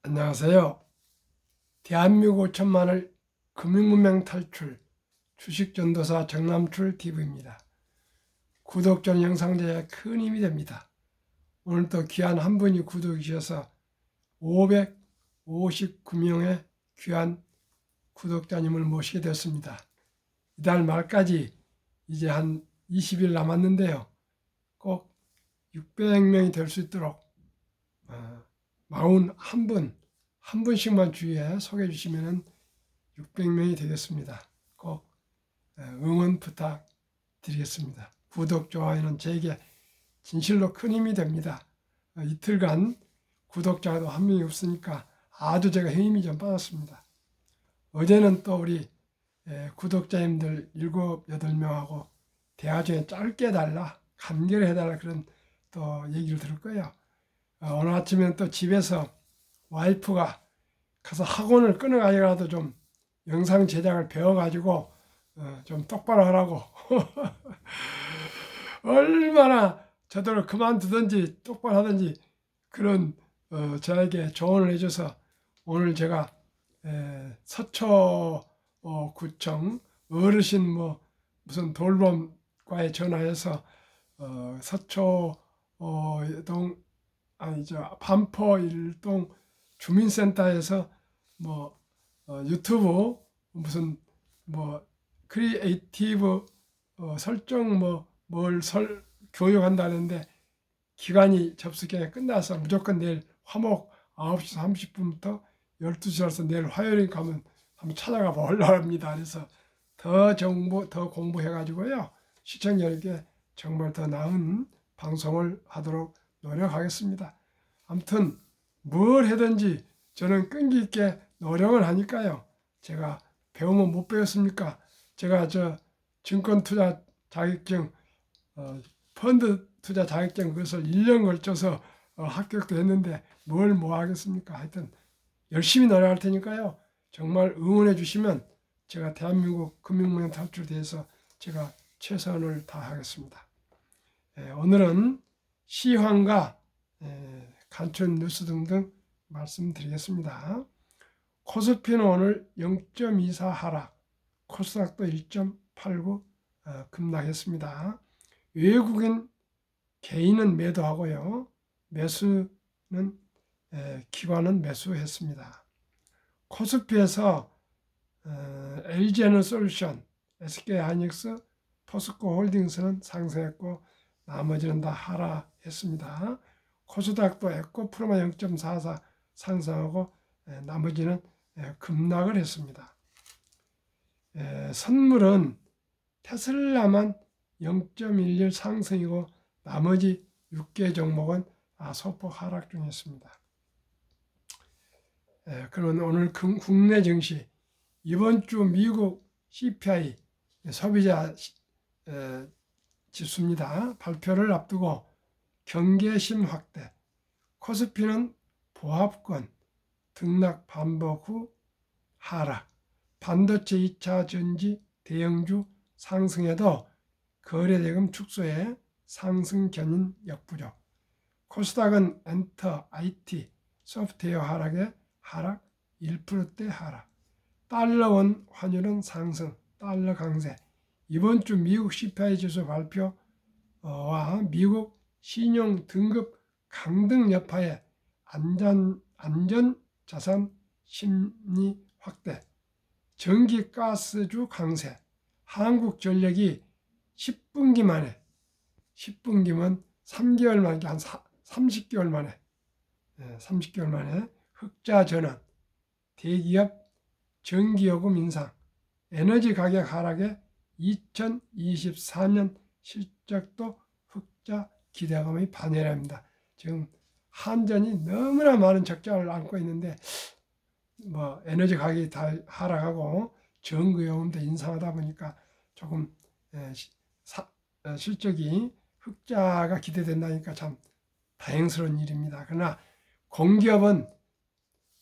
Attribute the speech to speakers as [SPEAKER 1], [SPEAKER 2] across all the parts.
[SPEAKER 1] 안녕하세요. 대한민국 5천만을 금융문명 탈출 주식전도사 정남출 TV입니다. 구독 전 영상제에 큰 힘이 됩니다. 오늘 또 귀한 한 분이 구독해 주셔서 559명의 귀한 구독자님을 모시게 되었습니다. 이달 말까지 이제 한 20일 남았는데요. 꼭 600명이 될 수 있도록 41분, 한 분씩만 주위에 소개해 주시면 600명이 되겠습니다. 꼭 응원 부탁드리겠습니다. 구독, 좋아요는 제게 진실로 큰 힘이 됩니다. 이틀간 구독자도 한 명이 없으니까 아주 제가 힘이 좀 빠졌습니다. 어제는 또 우리 구독자님들 7, 8명하고 대화 중에 짧게 해달라, 간결해달라 그런 또 얘기를 들을 거예요. 오늘 아침에는 또 집에서 와이프가 가서 학원을 끊어가지고라도 좀 영상 제작을 배워가지고 좀 똑바로 하라고 얼마나 저대로 그만두든지 똑바로 하든지 그런 저에게 조언을 해줘서 오늘 제가 서초 구청 어르신 무슨 돌봄과에 전화해서 서초 동 반포 일동 주민센터에서 유튜브 무슨 크리에이티브 설정 교육한다는데 기간이 접수기간이 끝나서 무조건 내일 화목 9시 30분부터 12시라서 내일 화요일 가면 한번 찾아가 보려고 합니다. 그래서 더 공부해가지고요. 시청자에게 정말 더 나은 방송을 하도록 노력하겠습니다. 아무튼 뭘 하든지 저는 끈기 있게 노력을 하니까요. 제가 배우면 못 배웠습니까? 제가 증권 투자 자격증, 펀드 투자 자격증 그것을 1년 걸쳐서 합격도 했는데 뭘 뭐 하겠습니까? 하여튼 열심히 노력할 테니까요. 정말 응원해 주시면 제가 대한민국 금융문명 탈출에 대해서 제가 최선을 다하겠습니다. 오늘은 시황과 간추린 뉴스 등등 말씀드리겠습니다. 코스피는 오늘 0.24 하락, 코스닥도 1.89 급락했습니다. 외국인 개인은 매도하고요. 매수는 기관은 매수했습니다. 코스피에서 LG에너솔루션, SK하이닉스, 포스코 홀딩스는 상승했고 나머지는 다 하락했습니다. 코스닥도 에코프로마 0.44 상승하고 나머지는 급락을 했습니다. 선물은 테슬라만 0.11 상승이고 나머지 6개 종목은 소폭 하락 중이었습니다. 그러면 오늘 국내 증시 이번 주 미국 CPI 소비자 지수입니다. 발표를 앞두고 경계심 확대, 코스피는 보합권 등락 반복 후 하락, 반도체 2차 전지 대형주 상승에도 거래대금 축소에 상승 견인 역부족, 코스닥은 엔터, IT, 소프트웨어 하락에 하락 1%대 하락, 달러원 환율은 상승, 달러 강세, 이번 주 미국 CPI 지수 발표와 미국 신용 등급 강등 여파에 안전 자산 심리 확대, 전기 가스주 강세, 한국전력이 10분기면 3개월 만에 한 30개월 만에 30개월 만에 흑자 전환, 대기업 전기요금 인상, 에너지 가격 하락에 2024년 실적도 흑자 기대감의 반열합니다. 지금 한전이 너무나 많은 적자를 안고 있는데 에너지 가격이 다 하락하고 전기요금도 인상하다 보니까 조금 실적이 흑자가 기대된다니까 참 다행스러운 일입니다. 그러나 공기업은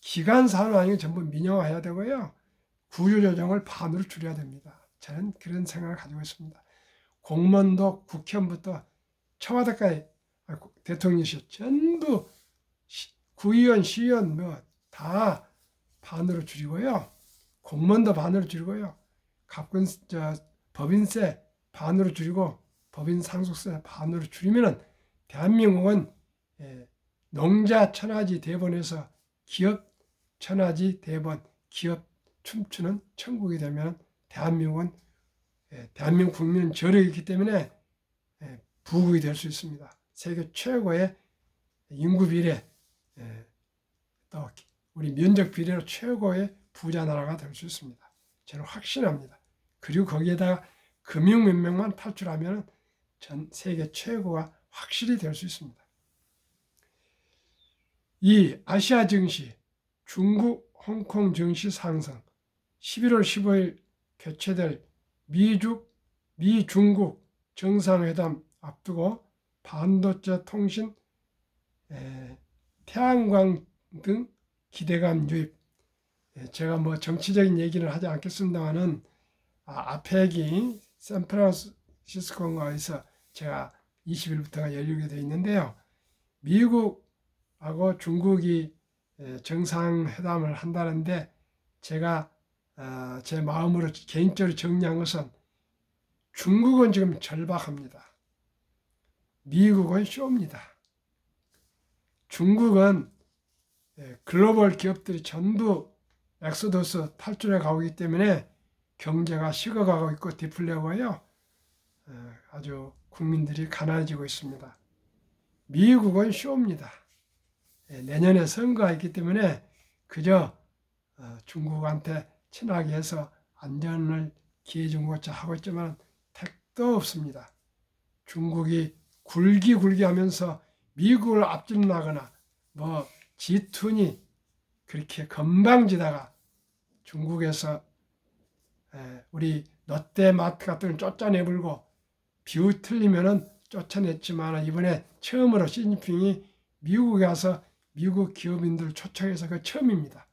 [SPEAKER 1] 기간 산업 아니고 전부 민영화해야 되고요. 구조조정을 반으로 줄여야 됩니다. 저는 그런 생각을 가지고 있습니다. 공무원도 국회의원부터 청와대까지 대통령실 전부 구의원, 시의원 다 반으로 줄이고요. 공무원도 반으로 줄이고요. 법인세 반으로 줄이고 법인 상속세 반으로 줄이면은 대한민국은 농자 천하지 대본에서 기업 천하지 대본, 기업 춤추는 천국이 되면 대한민국 국민은 저력이 있기 때문에 부국이 될 수 있습니다. 세계 최고의 인구 비례, 또 우리 면적 비례로 최고의 부자 나라가 될 수 있습니다. 저는 확신합니다. 그리고 거기에다가 금융 문명만 탈출하면 전 세계 최고가 확실히 될 수 있습니다. 이 아시아 증시, 중국, 홍콩 증시 상승, 11월 15일 개최될 미중국 정상회담 앞두고 반도체, 통신, 태양광 등 기대감 유입. 제가 뭐 정치적인 얘기는 하지 않겠습니다만은 아펙이 샌프란시스코에서 제가 20일부터가 열리게 되어 있는데요. 미국하고 중국이 정상회담을 한다는데 제가 제 마음으로 개인적으로 정리한 것은 중국은 지금 절박합니다. 미국은 쇼입니다. 중국은 글로벌 기업들이 전부 엑소더스 탈출해 가고 있기 때문에 경제가 식어가고 있고 디플레고요. 아주 국민들이 가난해지고 있습니다. 미국은 쇼입니다. 내년에 선거가 있기 때문에 그저 중국한테 친하게 해서 안전을 기회 주고자 하고 있지만 택도 없습니다. 중국이 굴기 하면서 미국을 앞질러나거나 뭐 G2니 그렇게 건방지다가 중국에서 우리 롯데마트 같은 걸 쫓아내버리고 비유 틀리면은 쫓아냈지만 이번에 처음으로 시진핑이 미국에 가서 미국 기업인들 초청해서 그 처음입니다.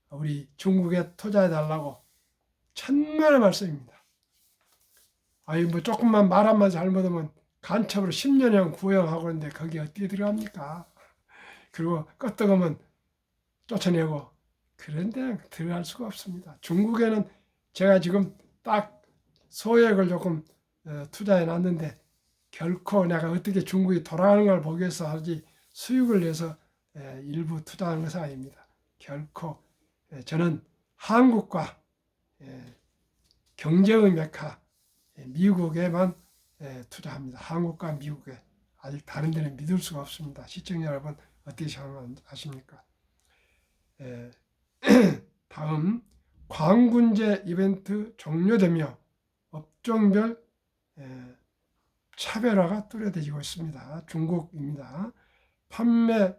[SPEAKER 1] 우리 중국에 투자해달라고 천만의 말씀입니다. 뭐 조금만 말 한마디 잘못하면 간첩으로 10년형 구형하고 있는데 거기 어떻게 들어갑니까? 그리고 껐다가면 쫓아내고 그런데 들어갈 수가 없습니다. 중국에는 제가 지금 딱 소액을 조금 투자해 놨는데 결코 내가 어떻게 중국이 돌아가는 걸 보기 위해서 하지 수익을 내서 일부 투자하는 것은 아닙니다. 결코 저는 한국과 경제의 메카 미국에만 투자합니다. 한국과 미국에 아직 다른 데는 믿을 수가 없습니다. 시청자 여러분 어떻게 생각하십니까? 다음 광군제 이벤트 종료되며 업종별 차별화가 뚜렷해지고 있습니다. 중국입니다. 판매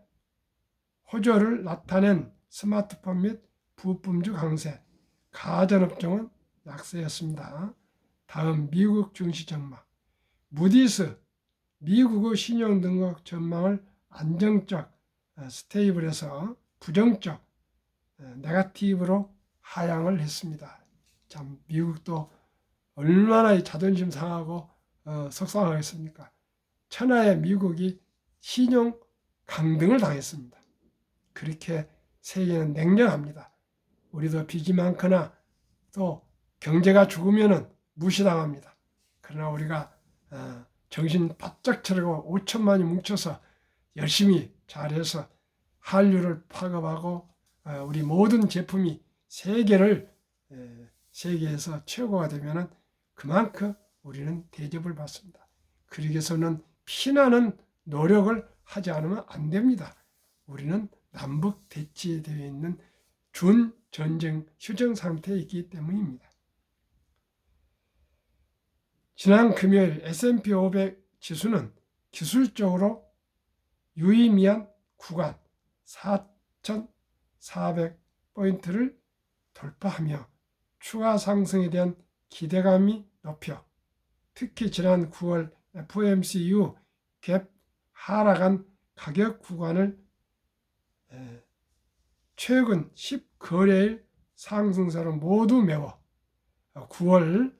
[SPEAKER 1] 호조를 나타낸 스마트폰 및 부품주 강세, 가전업종은 약세였습니다. 다음 미국 증시 전망. 무디스 미국의 신용 등록 전망을 안정적 스테이블에서 부정적 네거티브로 하향을 했습니다. 참 미국도 얼마나 이 자존심 상하고 속상하겠습니까? 천하의 미국이 신용 강등을 당했습니다. 그렇게 세계는 냉정합니다. 우리도 빚이 많거나 또 경제가 죽으면 무시당합니다. 그러나 우리가 정신 바짝 차리고 5천만이 뭉쳐서 열심히 잘해서 한류를 파급하고 우리 모든 제품이 세계에서 최고가 되면 그만큼 우리는 대접을 받습니다. 그러기 위해서는 피나는 노력을 하지 않으면 안 됩니다. 우리는 남북 대치되어 있는 준전쟁 휴전 상태에 있기 때문입니다. 지난 금요일 S&P 500 지수는 기술적으로 유의미한 구간 4,400포인트를 돌파하며 추가 상승에 대한 기대감이 높여 특히 지난 9월 FOMC 이후 갭 하락한 가격 구간을 최근 10거래일 상승세로 모두 메워 9월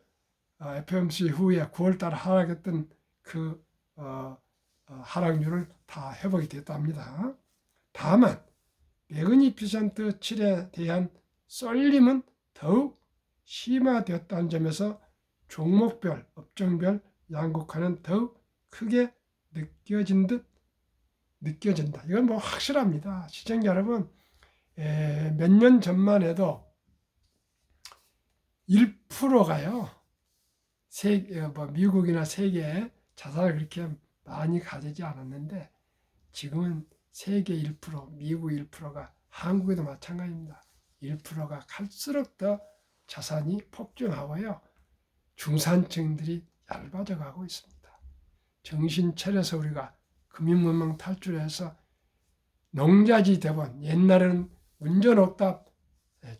[SPEAKER 1] FOMC 후에 9월달 하락했던 그 하락률을 다 회복이 됐답니다. 다만 매그니피센트 7에 대한 쏠림은 더욱 심화되었다는 점에서 종목별, 업종별 양극화는 더욱 크게 느껴진다. 이건 뭐 확실합니다. 시청자 여러분, 몇 년 전만 해도 1%가요. 미국이나 세계에 자산을 그렇게 많이 가지지 않았는데 지금은 세계 1%, 미국 1%가 한국에도 마찬가지입니다. 1%가 갈수록 더 자산이 폭증하고요. 중산층들이 얇아져 가고 있습니다. 정신 차려서 우리가 금융문명 탈출해서 농자지 대본, 옛날에는 운전 없다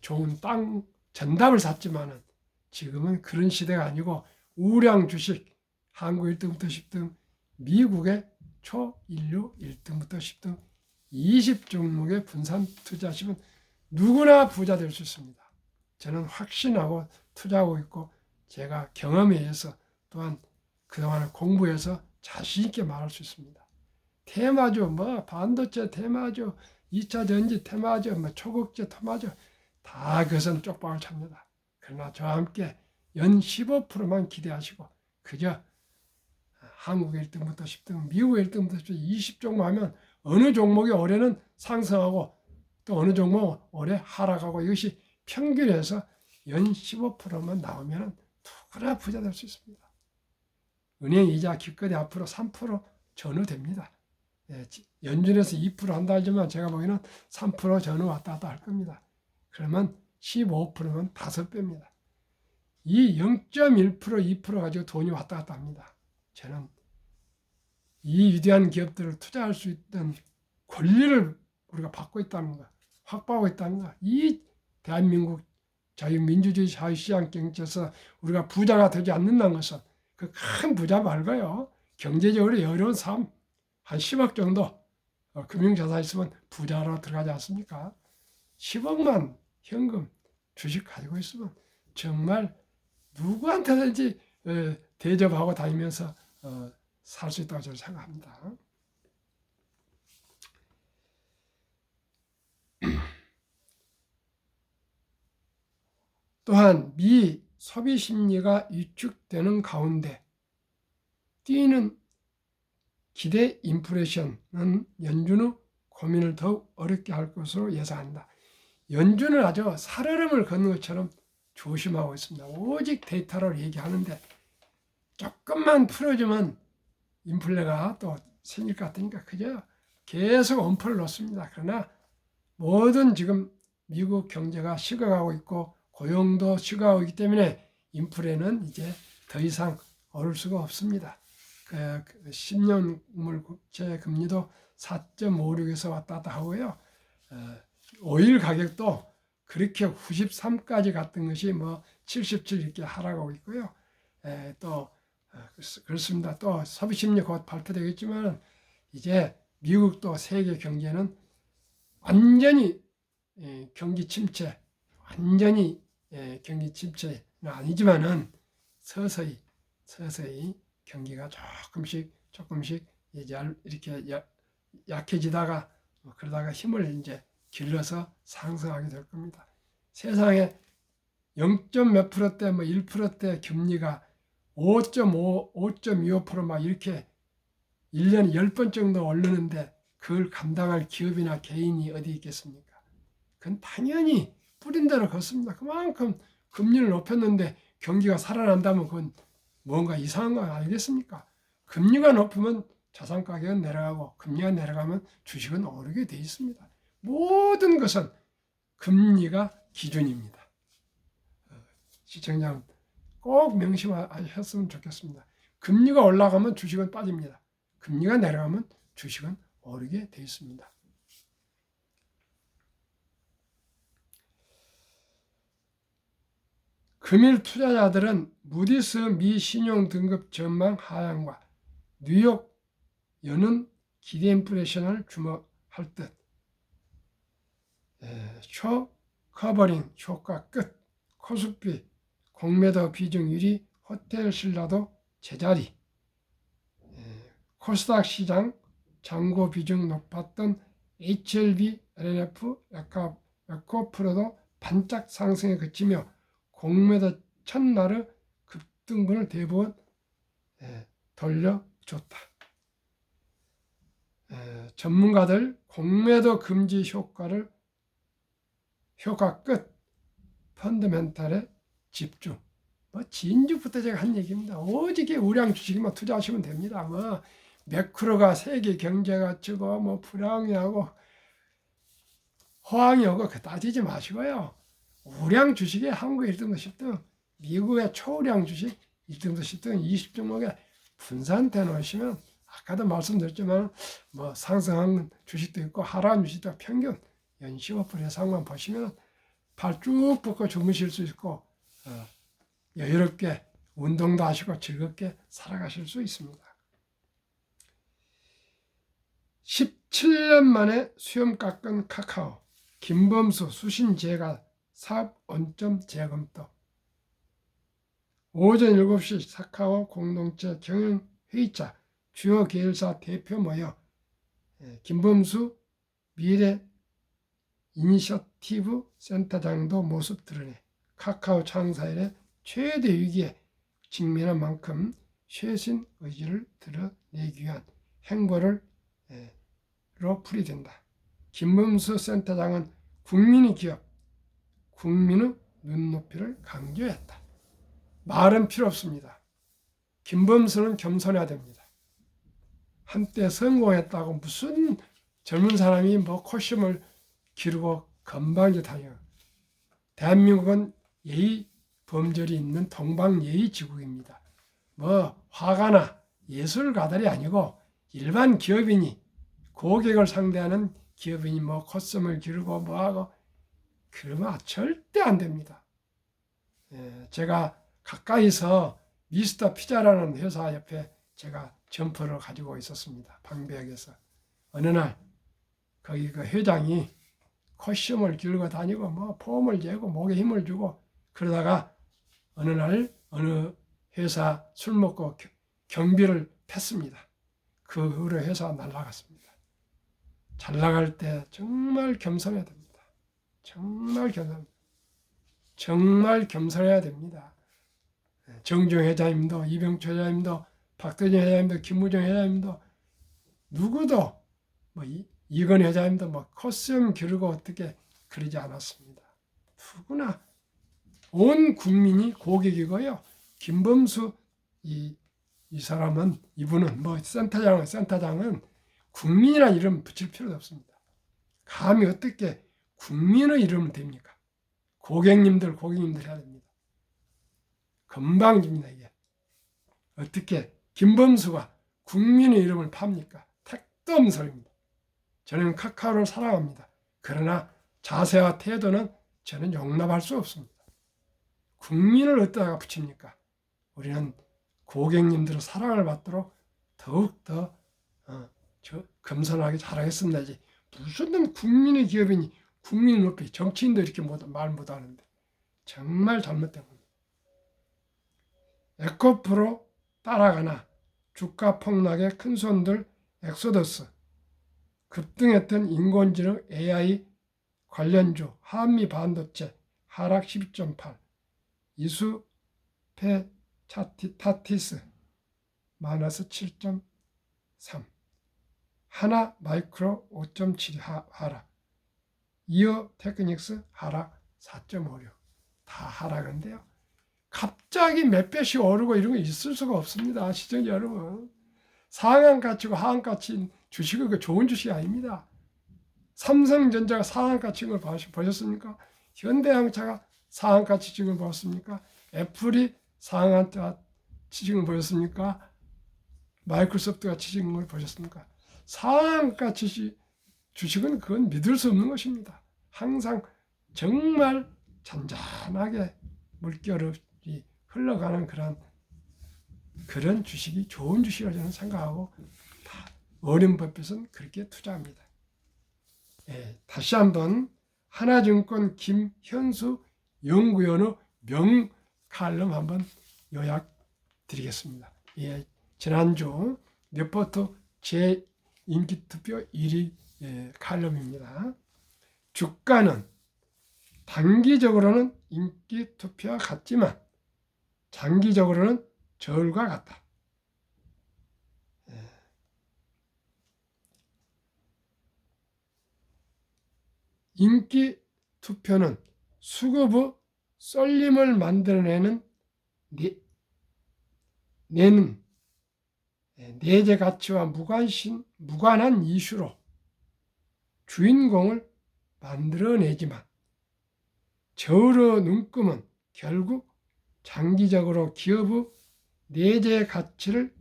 [SPEAKER 1] 좋은 땅 전답을 샀지만은 지금은 그런 시대가 아니고 우량 주식 한국 1등부터 10등, 미국의 초인류 1등부터 10등 20종목에 분산 투자하시면 누구나 부자 될 수 있습니다. 저는 확신하고 투자하고 있고 제가 경험에 의해서 또한 그동안 공부해서 자신 있게 말할 수 있습니다. 테마주, 반도체 테마주, 2차 전지 테마주, 초국제 테마주 다 그것은 쪽방을 찹니다. 그러나 저와 함께 연 15%만 기대하시고 그저 한국 1등부터 10등, 미국 1등부터 10등 20종목 하면 어느 종목이 올해는 상승하고 또 어느 종목 올해 하락하고 이것이 평균해서 연 15%만 나오면 누구나 부자 될 수 있습니다. 은행 이자 기껏이 앞으로 3% 전후 됩니다. 연준에서 2% 한다 하지만 제가 보기에는 3% 전후 왔다 갔다 할 겁니다. 그러면 15%면 5배입니다. 이 0.1%, 2% 가지고 돈이 왔다 갔다 합니다. 저는 이 위대한 기업들을 투자할 수 있는 권리를 우리가 받고 있다는 거, 확보하고 있다는 거. 이 대한민국 자유민주주의 자유시장 경제에서 우리가 부자가 되지 않는다는 것은 그 큰 부자 말고요. 경제적으로 어려운 삶, 한 10억 정도 금융자산 있으면 부자로 들어가지 않습니까? 10억만 현금 주식 가지고 있으면 정말 누구한테든지 대접하고 다니면서 살 수 있다고 저는 생각합니다. 또한 미 소비 심리가 위축되는 가운데 뛰는 기대 인플레이션은 연준 후 고민을 더욱 어렵게 할 것으로 예상한다. 연준은 아주 살얼음을 걷는 것처럼 조심하고 있습니다. 오직 데이터로 얘기하는데 조금만 풀어주면 인플레가 또 생길 것 같으니까 그저 계속 엄포를 놓습니다. 그러나 모든 지금 미국 경제가 식어가고 있고 고용도 식어가고 있기 때문에 인플레는 이제 더 이상 오를 수가 없습니다. 10년물 국채 금리도 4.56에서 왔다 갔다 하고요. 오일 가격도 그렇게 93까지 갔던 것이 77 이렇게 하락하고 있고요. 또 그렇습니다. 또 소비심리 곧 발표되겠지만 이제 미국도 세계 경제는 완전히 경기 침체, 완전히 경기 침체는 아니지만은 서서히 경기가 조금씩 이제 이렇게 약해지다가 그러다가 힘을 이제 길러서 상승하게 될 겁니다. 세상에 0. 몇 %대, 1%대 금리가 5.5, 5.25% 막 이렇게 1년에 10번 정도 오르는데 그걸 감당할 기업이나 개인이 어디 있겠습니까? 그건 당연히 뿌린 대로 걷습니다. 그만큼 금리를 높였는데 경기가 살아난다면 그건 뭔가 이상한 거 아니겠습니까? 금리가 높으면 자산 가격은 내려가고 금리가 내려가면 주식은 오르게 돼 있습니다. 모든 것은 금리가 기준입니다. 시청자 꼭 명심하셨으면 좋겠습니다. 금리가 올라가면 주식은 빠집니다. 금리가 내려가면 주식은 오르게 돼 있습니다. 금일 투자자들은 무디스 미 신용 등급 전망 하향과 뉴욕 여는 기대 인플레이션을 주목할 듯 쇼 커버링 효과 끝 코스피 공매도 비중률이 호텔 신라도 제자리 코스닥 시장 잔고 비중 높았던 HLB LNF, 에코프로도 반짝 상승에 그치며 공매도 첫날의 급등분을 대부분 돌려줬다. 전문가들 공매도 금지 효과 끝, 펀더멘탈에 집중. 진주부터 제가 한 얘기입니다. 오직 우량 주식에만 투자하시면 됩니다. 매크로가 세계 경제가 지고 불황이하고 호황이 오고 따지지 마시고요. 우량 주식에 한국의 1등도 10등, 미국의 초우량 주식 1등도 10등 20종목에 분산돼 놓으시면 아까도 말씀드렸지만 상승한 주식도 있고 하락한 주식도 있고 평균 연 15% 이상만 보시면 발 쭉 뻗고 주무실 수 있고 여유롭게 운동도 하시고 즐겁게 살아가실 수 있습니다. 17년 만에 수염 깎은 카카오, 김범수 수신제가 사업 원점 재검토. 오전 7시 카카오 공동체 경영회의차 주요 계열사 대표 모여 김범수 미래 이니셔티브 센터장도 모습 드러내 카카오 창사 이래 최대 위기에 직면한 만큼 쇄신 의지를 드러내기 위한 행보로 풀이된다. 김범수 센터장은 국민의 기업, 국민의 눈높이를 강조했다. 말은 필요 없습니다. 김범수는 겸손해야 됩니다. 한때 성공했다고 무슨 젊은 사람이 코심을 기르고 건방지다요. 대한민국은 예의 범절이 있는 동방예의지국입니다. 화가나 예술가들이 아니고 일반 기업인이 고객을 상대하는 기업인이 코스튬을 기르고 하고 그러면 절대 안 됩니다. 제가 가까이서 미스터 피자라는 회사 옆에 제가 점퍼를 가지고 있었습니다. 방배역에서. 어느 날 거기 그 회장이 코스튬을 기르고 다니고 폼을 재고 목에 힘을 주고 그러다가 어느 날 어느 회사 술 먹고 경비를 팼습니다. 그 후로 회사가 날아갔습니다. 잘 나갈 때 정말 겸손해야 됩니다. 정말 겸손해야 됩니다. 정중 회장님도 이병철 회장님도 박대진 회장님도 김무정 회장님도 누구도 이건 회장님도 코스튬 기르고 어떻게 그러지 않았습니다. 누구나 온 국민이 고객이고요. 김범수 이 사람은 이분은 센터장은 국민이라는 이름 붙일 필요도 없습니다. 감히 어떻게 국민의 이름을 댑니까? 고객님들 해야 됩니다. 건방집니다 이게. 어떻게 김범수가 국민의 이름을 팝니까? 택도 없는 소리입니다. 저는 카카오를 사랑합니다. 그러나 자세와 태도는 저는 용납할 수 없습니다. 국민을 어디다가 붙입니까? 우리는 고객님들의 사랑을 받도록 더욱더 겸손하게 잘하겠습니다지. 무슨 국민의 기업이니 국민의 높이 정치인도 이렇게 말 못하는데 정말 잘못된 겁니다. 에코프로 따라가나 주가 폭락의 큰손들 엑소더스 급등했던 인공지능 AI 관련주 한미 반도체 하락 12.8 이수페타티스 마이너스 7.3 하나 마이크로 5.7 하락 이어 테크닉스 하락 4.56 다 하락인데요. 갑자기 몇 배씩 오르고 이런 거 있을 수가 없습니다. 시청자 여러분. 상한가치고 하한가치인 주식은 좋은 주식이 아닙니다. 삼성전자가 상한가치인 걸 보셨습니까? 현대자동차가 상한가치 찍은 걸 보셨습니까? 애플이 상한가치 찍은 걸 보셨습니까? 마이크로소프트가 찍은 걸 보셨습니까? 상한가치 주식은 그건 믿을 수 없는 것입니다. 항상 정말 잔잔하게 물결이 흘러가는 그런 주식이 좋은 주식이라고 저는 생각하고 어린 버핏은 그렇게 투자합니다. 다시 한번 하나증권 김현수 연구원의 명칼럼 한번 요약 드리겠습니다. 지난주 리포트 제 인기투표 1위 칼럼입니다. 주가는 단기적으로는 인기 투표와 같지만 장기적으로는 저울과 같다. 인기 투표는 수급의 쏠림을 만들어내는 내재 가치와 무관한 이슈로 주인공을 만들어내지만 저울의 눈금은 결국 장기적으로 기업의 내재 가치를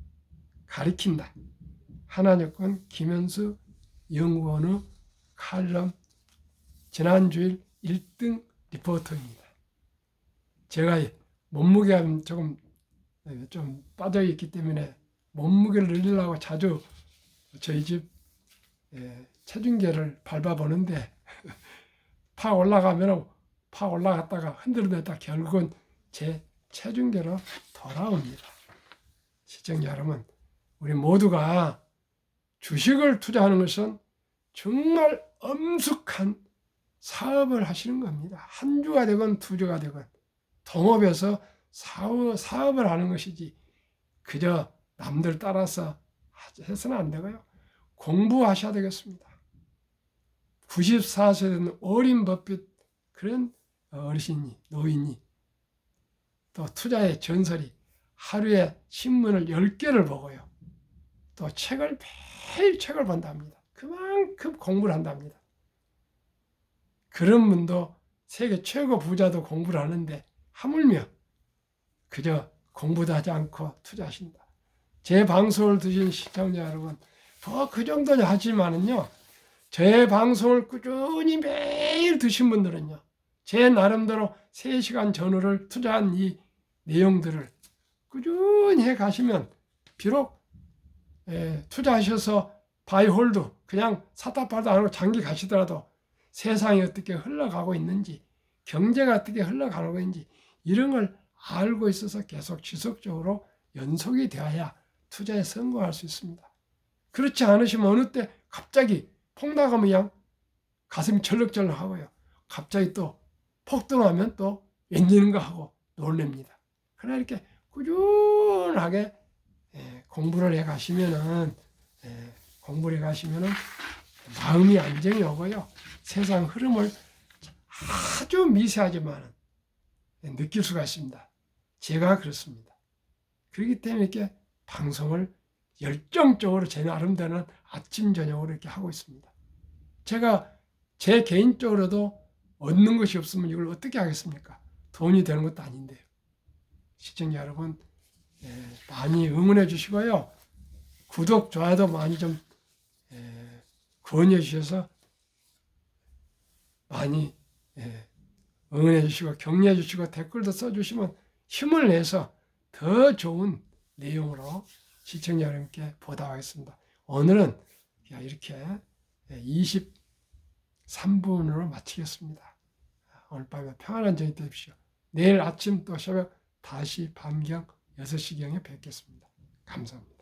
[SPEAKER 1] 가리킨다. 하나여권 김현수 연구원의 칼럼 지난주일 1등 리포터입니다. 제가 몸무게가 조금 좀 빠져있기 때문에 몸무게를 늘리려고 자주 저희 집 체중계를 밟아보는데 팍 올라갔다가 흔들었다 결국은 제 체중계로 돌아옵니다. 시청자 여러분, 우리 모두가 주식을 투자하는 것은 정말 엄숙한 사업을 하시는 겁니다. 한 주가 되건 두 주가 되건 동업해서 사업을 하는 것이지 그저 남들 따라서 해서는 안 되고요. 공부하셔야 되겠습니다. 94세 된 워런 버핏 그런 노인이 또 투자의 전설이 하루에 신문을 10개를 보고요. 또 매일 책을 본답니다. 그만큼 공부를 한답니다. 그런 분도 세계 최고 부자도 공부를 하는데 하물며 그저 공부도 하지 않고 투자하신다. 제 방송을 드신 시청자 여러분, 그 정도는 하지만은요, 제 방송을 꾸준히 매일 드신 분들은요, 제 나름대로 3시간 전후를 투자한 이 내용들을 꾸준히 해 가시면 비록 투자하셔서 바이홀드 그냥 샀다 팔다 안 하고 장기 가시더라도 세상이 어떻게 흘러가고 있는지, 경제가 어떻게 흘러가고 있는지 이런 걸 알고 있어서 계속 지속적으로 연속이 되어야 투자에 성공할 수 있습니다. 그렇지 않으시면 어느 때 갑자기 폭락하면 그냥 가슴이 철렁철렁하고요. 갑자기 또 폭등하면 또 왠지는가 하고 놀랍니다. 그러나 이렇게 꾸준하게 공부를 해 가시면은 마음이 안정이 오고요. 세상 흐름을 아주 미세하지만 느낄 수가 있습니다. 제가 그렇습니다. 그렇기 때문에 이렇게 방송을 열정적으로 제 나름대로는 아침 저녁으로 이렇게 하고 있습니다. 제가 제 개인적으로도 얻는 것이 없으면 이걸 어떻게 하겠습니까? 돈이 되는 것도 아닌데요. 시청자 여러분, 많이 응원해 주시고요. 구독, 좋아요도 많이 좀 구원해 주셔서 많이 응원해 주시고 격려해 주시고 댓글도 써주시면 힘을 내서 더 좋은 내용으로 시청자 여러분께 보답하겠습니다. 오늘은 이렇게 23분으로 마치겠습니다. 오늘 밤에 평안한 저녁 되십시오. 내일 아침 또 새벽 다시 밤경 6시경에 뵙겠습니다. 감사합니다.